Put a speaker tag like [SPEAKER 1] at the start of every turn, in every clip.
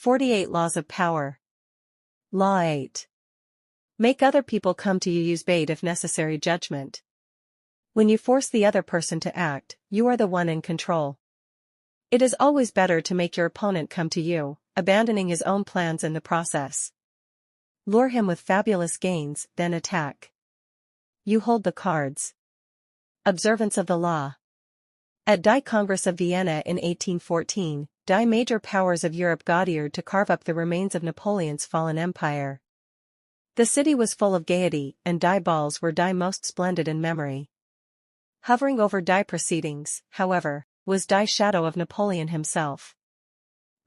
[SPEAKER 1] 48 Laws of Power. Law 8. Make other people come to you. Use bait if necessary. Judgment. When you force the other person to act, you are the one in control. It is always better to make your opponent come to you, abandoning his own plans in the process. Lure him with fabulous gains, then attack. You hold the cards. Observance of the law. At Die Congress of Vienna in 1814, Die major powers of Europe gathered to carve up the remains of Napoleon's fallen empire. The city was full of gaiety, and Die balls were Die most splendid in memory. Hovering over Die proceedings, however, was Die shadow of Napoleon himself.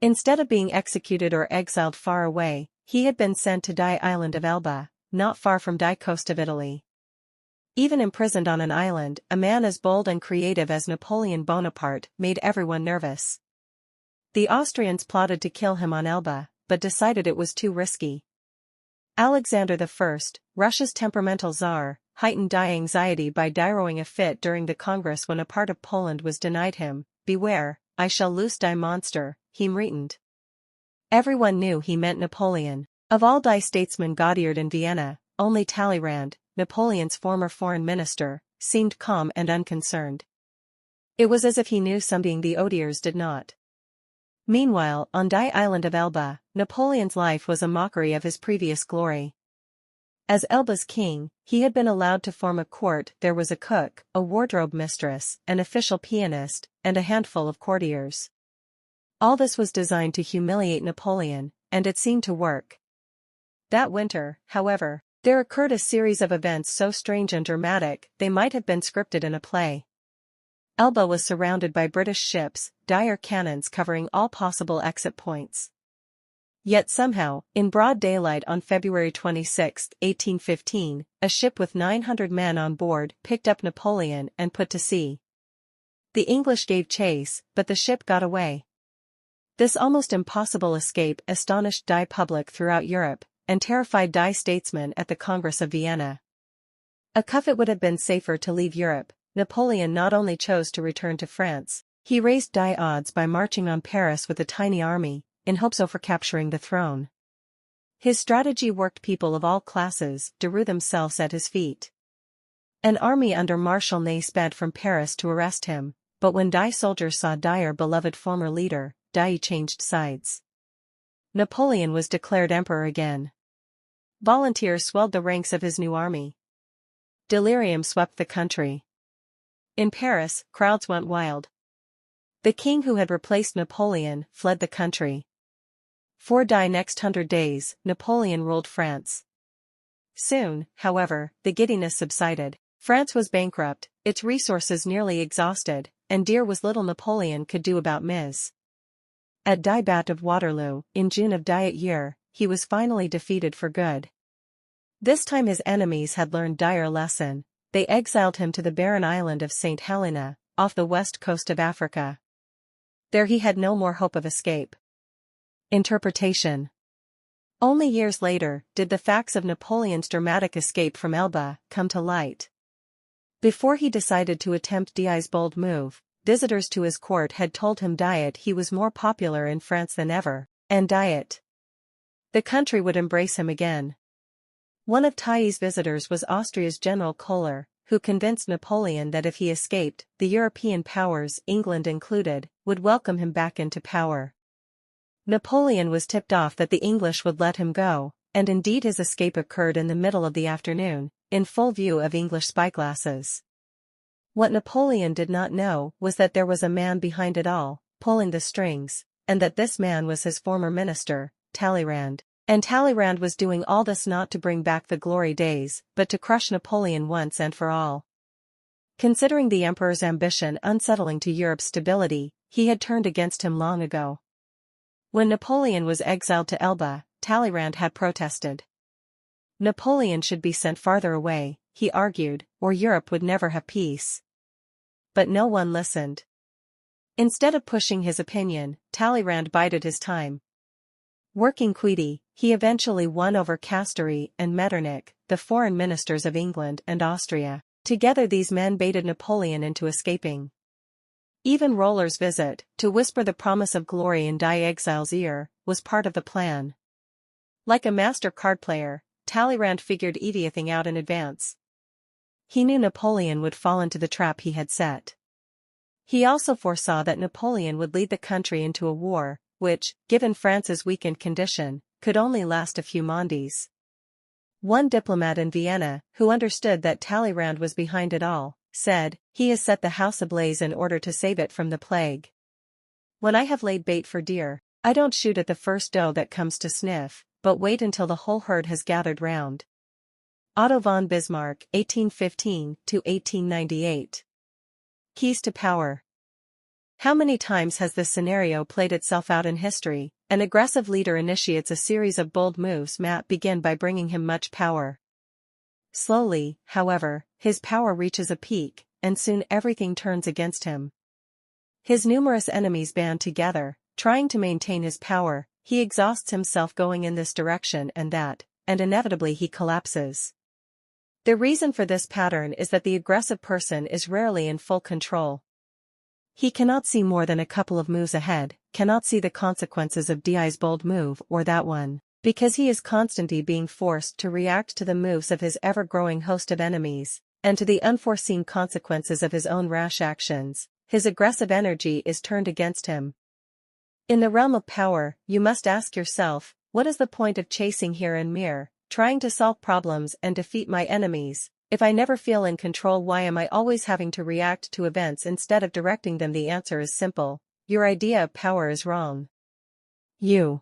[SPEAKER 1] Instead of being executed or exiled far away, he had been sent to Die island of Elba, not far from Die coast of Italy. Even imprisoned on an island, a man as bold and creative as Napoleon Bonaparte made everyone nervous. The Austrians plotted to kill him on Elba, but decided it was too risky. Alexander I, Russia's temperamental czar, heightened Die anxiety by throwing a fit during the Congress when a part of Poland was denied him. Beware, I shall loose Die monster, he threatened. Everyone knew he meant Napoleon. Of all Die statesmen gathered in Vienna, only Talleyrand, Napoleon's former foreign minister, seemed calm and unconcerned. It was as if he knew something the Odiers did not. Meanwhile, on Die island of Elba, Napoleon's life was a mockery of his previous glory. As Elba's king, he had been allowed to form a court. There was a cook, a wardrobe mistress, an official pianist, and a handful of courtiers. All this was designed to humiliate Napoleon, and it seemed to work. That winter, however, there occurred a series of events so strange and dramatic they might have been scripted in a play. Elba was surrounded by British ships, dire cannons covering all possible exit points. Yet somehow, in broad daylight on February 26, 1815, a ship with 900 men on board picked up Napoleon and put to sea. The English gave chase, but the ship got away. This almost impossible escape astonished Die public throughout Europe, and terrified Die statesmen at the Congress of Vienna. If it would have been safer to leave Europe, Napoleon not only chose to return to France, he raised Die odds by marching on Paris with a tiny army, in hopes of recapturing the throne. His strategy worked. People of all classes threw themselves at his feet. An army under Marshal Ney sped from Paris to arrest him, but when Die soldiers saw Die's beloved former leader, Die changed sides. Napoleon was declared emperor again. Volunteers swelled the ranks of his new army. Delirium swept the country. In Paris, crowds went wild. The king who had replaced Napoleon fled the country. For Die next 100 days, Napoleon ruled France. Soon, however, the giddiness subsided. France was bankrupt, its resources nearly exhausted, and there was little Napoleon could do about Ms. At Die Battle of Waterloo, in June of that year, he was finally defeated for good. This time his enemies had learned dire lesson. They exiled him to the barren island of St. Helena, off the west coast of Africa. There he had no more hope of escape. Interpretation. Only years later did the facts of Napoleon's dramatic escape from Elba come to light. Before he decided to attempt Die's bold move, visitors to his court had told him he was more popular in France than ever, and the country would embrace him again. One of Die's visitors was Austria's General Kohler, who convinced Napoleon that if he escaped, the European powers, England included, would welcome him back into power. Napoleon was tipped off that the English would let him go, and indeed his escape occurred in the middle of the afternoon, in full view of English spyglasses. What Napoleon did not know was that there was a man behind it all, pulling the strings, and that this man was his former minister, Talleyrand. And Talleyrand was doing all this not to bring back the glory days, but to crush Napoleon once and for all. Considering the emperor's ambition unsettling to Europe's stability, he had turned against him long ago. When Napoleon was exiled to Elba, Talleyrand had protested. Napoleon should be sent farther away, he argued, or Europe would never have peace. But no one listened. Instead of pushing his opinion, Talleyrand bided his time. Working quickly, he eventually won over Castlereagh and Metternich, the foreign ministers of England and Austria. Together these men baited Napoleon into escaping. Even Roller's visit, to whisper the promise of glory in Die exile's ear, was part of the plan. Like a master card player, Talleyrand figured everything out in advance. He knew Napoleon would fall into the trap he had set. He also foresaw that Napoleon would lead the country into a war, which, given France's weakened condition, could only last a few Mondays. One diplomat in Vienna, who understood that Talleyrand was behind it all, said, "He has set the house ablaze in order to save it from the plague. When I have laid bait for deer, I don't shoot at the first doe that comes to sniff, but wait until the whole herd has gathered round." Otto von Bismarck, 1815–1898. Keys to Power. How many times has this scenario played itself out in history? An aggressive leader initiates a series of bold moves that begin by bringing him much power. Slowly, however, his power reaches a peak, and soon everything turns against him. His numerous enemies band together, trying to maintain his power. He exhausts himself going in this direction and that, and inevitably he collapses. The reason for this pattern is that the aggressive person is rarely in full control. He cannot see more than a couple of moves ahead, cannot see the consequences of DI's bold move or that one, because he is constantly being forced to react to the moves of his ever-growing host of enemies, and to the unforeseen consequences of his own rash actions. His aggressive energy is turned against him. In the realm of power, you must ask yourself, what is the point of chasing here and mere, trying to solve problems and defeat my enemies? If I never feel in control, why am I always having to react to events instead of directing them? The answer is simple. Your idea of power is wrong. You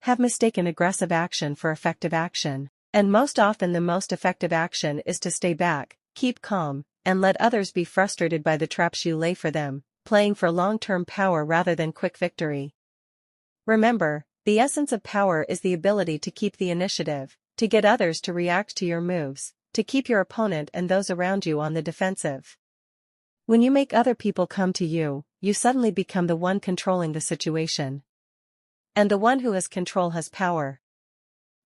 [SPEAKER 1] have mistaken aggressive action for effective action, and most often the most effective action is to stay back, keep calm, and let others be frustrated by the traps you lay for them, playing for long-term power rather than quick victory. Remember, the essence of power is the ability to keep the initiative, to get others to react to your moves, to keep your opponent and those around you on the defensive. When you make other people come to you, you suddenly become the one controlling the situation. And the one who has control has power.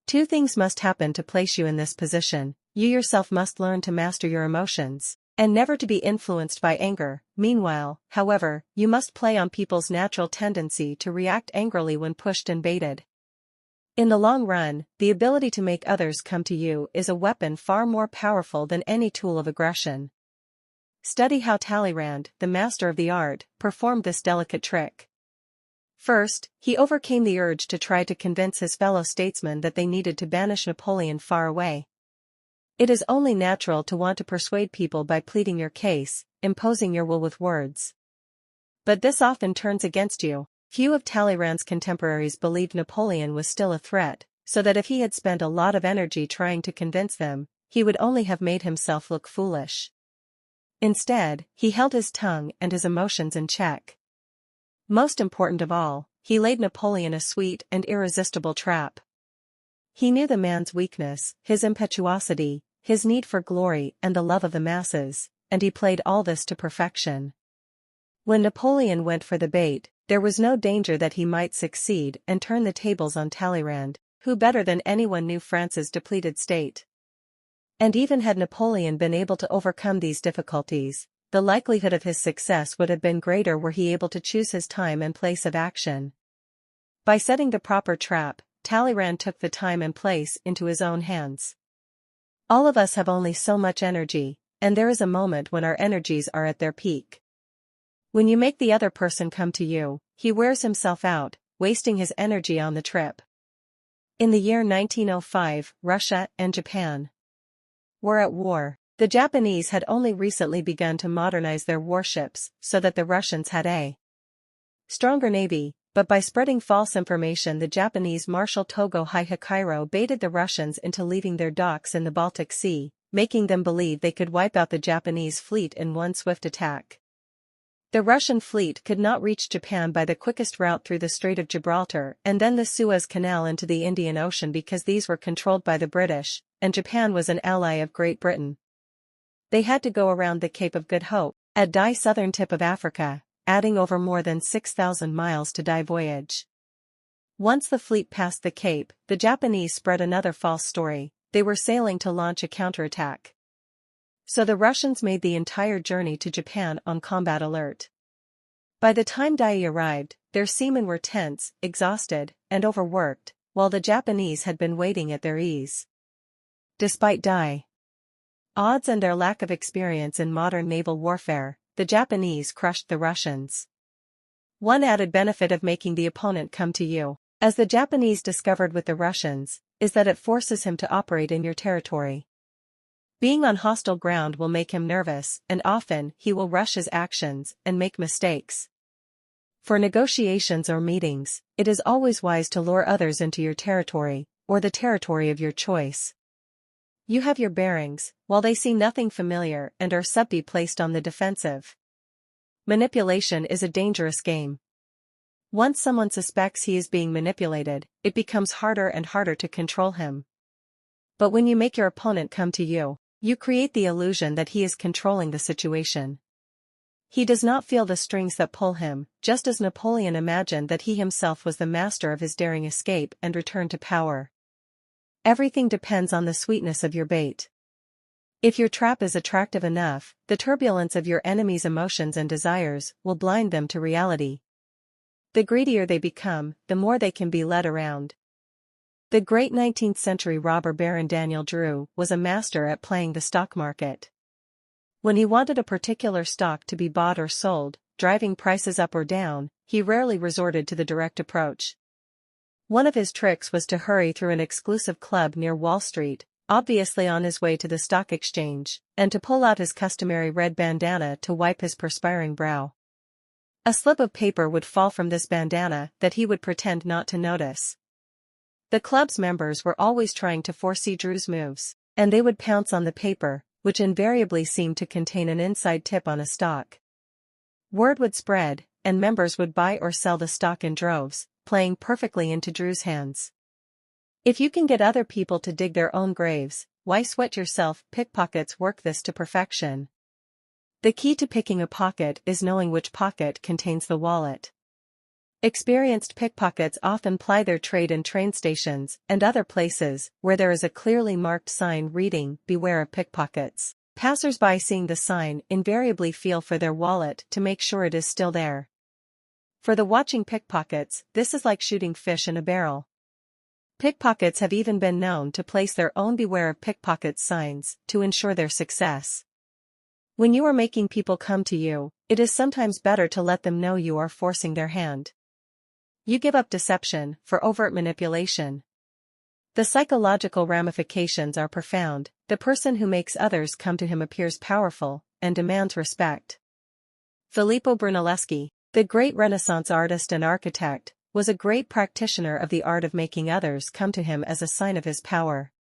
[SPEAKER 1] Two things must happen to place you in this position. You yourself must learn to master your emotions, and never to be influenced by anger. Meanwhile, however, you must play on people's natural tendency to react angrily when pushed and baited. In the long run, the ability to make others come to you is a weapon far more powerful than any tool of aggression. Study how Talleyrand, the master of the art, performed this delicate trick. First, he overcame the urge to try to convince his fellow statesmen that they needed to banish Napoleon far away. It is only natural to want to persuade people by pleading your case, imposing your will with words. But this often turns against you. Few of Talleyrand's contemporaries believed Napoleon was still a threat, so that if he had spent a lot of energy trying to convince them, he would only have made himself look foolish. Instead, he held his tongue and his emotions in check. Most important of all, he laid Napoleon a sweet and irresistible trap. He knew the man's weakness, his impetuosity, his need for glory and the love of the masses, and he played all this to perfection. When Napoleon went for the bait, there was no danger that he might succeed and turn the tables on Talleyrand, who better than anyone knew France's depleted state. And even had Napoleon been able to overcome these difficulties, the likelihood of his success would have been greater were he able to choose his time and place of action. By setting the proper trap, Talleyrand took the time and place into his own hands. All of us have only so much energy, and there is a moment when our energies are at their peak. When you make the other person come to you, he wears himself out, wasting his energy on the trip. In the year 1905, Russia and Japan were at war. The Japanese had only recently begun to modernize their warships so that the Russians had a stronger navy, but by spreading false information the Japanese Marshal Togo Hihikairo baited the Russians into leaving their docks in the Baltic Sea, making them believe they could wipe out the Japanese fleet in one swift attack. The Russian fleet could not reach Japan by the quickest route through the Strait of Gibraltar and then the Suez Canal into the Indian Ocean because these were controlled by the British, and Japan was an ally of Great Britain. They had to go around the Cape of Good Hope, at the southern tip of Africa, adding over more than 6,000 miles to the voyage. Once the fleet passed the Cape, the Japanese spread another false story. They were sailing to launch a counterattack. So the Russians made the entire journey to Japan on combat alert. By the time Dai arrived, their seamen were tense, exhausted, and overworked, while the Japanese had been waiting at their ease. Despite Dai's odds and their lack of experience in modern naval warfare, the Japanese crushed the Russians. One added benefit of making the opponent come to you, as the Japanese discovered with the Russians, is that it forces him to operate in your territory. Being on hostile ground will make him nervous, and often he will rush his actions and make mistakes. For negotiations or meetings, it is always wise to lure others into your territory, or the territory of your choice. You have your bearings, while they see nothing familiar and are subtly placed on the defensive. Manipulation is a dangerous game. Once someone suspects he is being manipulated, it becomes harder and harder to control him. But when you make your opponent come to you, you create the illusion that he is controlling the situation. He does not feel the strings that pull him, just as Napoleon imagined that he himself was the master of his daring escape and return to power. Everything depends on the sweetness of your bait. If your trap is attractive enough, the turbulence of your enemy's emotions and desires will blind them to reality. The greedier they become, the more they can be led around. The great 19th century robber baron Daniel Drew was a master at playing the stock market. When he wanted a particular stock to be bought or sold, driving prices up or down, he rarely resorted to the direct approach. One of his tricks was to hurry through an exclusive club near Wall Street, obviously on his way to the stock exchange, and to pull out his customary red bandana to wipe his perspiring brow. A slip of paper would fall from this bandana that he would pretend not to notice. The club's members were always trying to foresee Drew's moves, and they would pounce on the paper, which invariably seemed to contain an inside tip on a stock. Word would spread, and members would buy or sell the stock in droves, playing perfectly into Drew's hands. If you can get other people to dig their own graves, why sweat yourself? Pickpockets work this to perfection. The key to picking a pocket is knowing which pocket contains the wallet. Experienced pickpockets often ply their trade in train stations and other places where there is a clearly marked sign reading, "Beware of pickpockets." Passers-by seeing the sign invariably feel for their wallet to make sure it is still there. For the watching pickpockets, this is like shooting fish in a barrel. Pickpockets have even been known to place their own "Beware of pickpockets" signs to ensure their success. When you are making people come to you, it is sometimes better to let them know you are forcing their hand. You give up deception for overt manipulation. The psychological ramifications are profound. The person who makes others come to him appears powerful and demands respect. Filippo Brunelleschi, the great Renaissance artist and architect, was a great practitioner of the art of making others come to him as a sign of his power.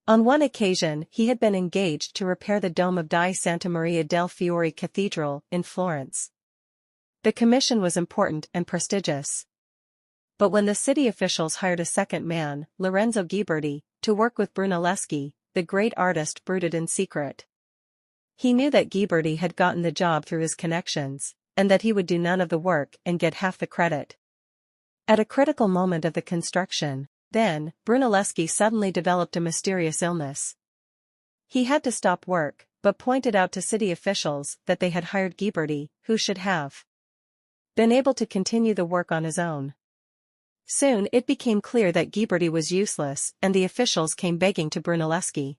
[SPEAKER 1] On one occasion he had been engaged to repair the dome of Di Santa Maria del Fiore Cathedral in Florence. The commission was important and prestigious. But when the city officials hired a second man, Lorenzo Ghiberti, to work with Brunelleschi, the great artist brooded in secret. He knew that Ghiberti had gotten the job through his connections, and that he would do none of the work and get half the credit. At a critical moment of the construction, then, Brunelleschi suddenly developed a mysterious illness. He had to stop work, but pointed out to city officials that they had hired Ghiberti, who should have been able to continue the work on his own. Soon it became clear that Ghiberti was useless, and the officials came begging to Brunelleschi.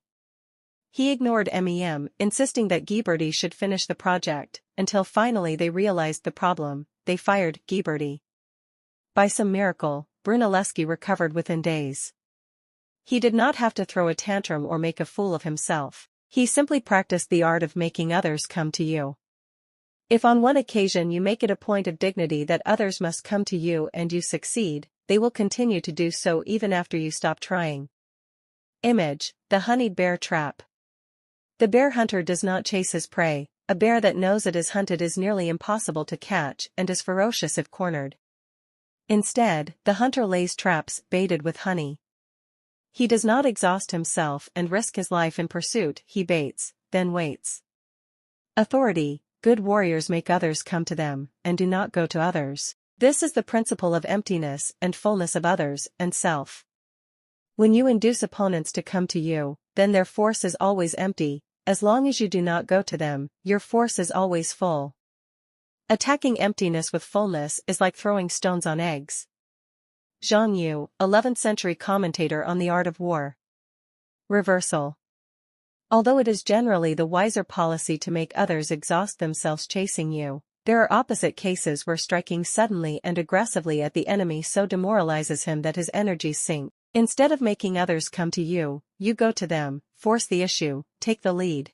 [SPEAKER 1] He ignored MEM, insisting that Ghiberti should finish the project, until finally they realized the problem. They fired Ghiberti. By some miracle, Brunelleschi recovered within days. He did not have to throw a tantrum or make a fool of himself. He simply practiced the art of making others come to you. If on one occasion you make it a point of dignity that others must come to you and you succeed, they will continue to do so even after you stop trying. Image: the honeyed bear trap. The bear hunter does not chase his prey. A bear that knows it is hunted is nearly impossible to catch and is ferocious if cornered. Instead, the hunter lays traps baited with honey. He does not exhaust himself and risk his life in pursuit. He baits, then waits. Authority: good warriors make others come to them, and do not go to others. This is the principle of emptiness and fullness of others and self. When you induce opponents to come to you, then their force is always empty. As long as you do not go to them, your force is always full. Attacking emptiness with fullness is like throwing stones on eggs. Zhang Yu, 11th century commentator on the art of war. Reversal. Although it is generally the wiser policy to make others exhaust themselves chasing you, there are opposite cases where striking suddenly and aggressively at the enemy so demoralizes him that his energies sink. Instead of making others come to you, you go to them, force the issue, take the lead.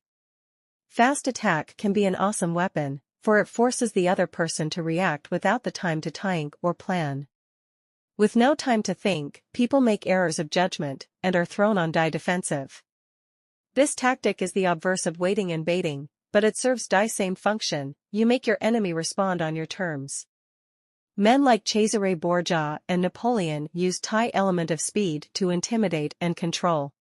[SPEAKER 1] Fast attack can be an awesome weapon, for it forces the other person to react without the time to think or plan. With no time to think, people make errors of judgment and are thrown on die defensive. This tactic is the obverse of waiting and baiting, but it serves die same function. You make your enemy respond on your terms. Men like Cesare Borgia and Napoleon used the element of speed to intimidate and control.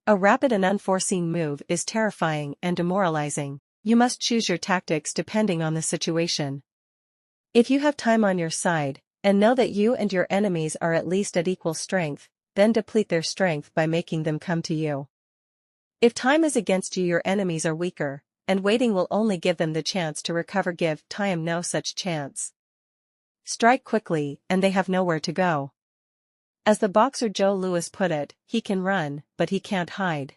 [SPEAKER 1] A rapid and unforeseen move is terrifying and demoralizing. You must choose your tactics depending on the situation. If you have time on your side, and know that you and your enemies are at least at equal strength, then deplete their strength by making them come to you. If time is against you, your enemies are weaker, and waiting will only give them the chance to recover. Give time no such chance. Strike quickly, and they have nowhere to go. As the boxer Joe Louis put it, he can run, but he can't hide.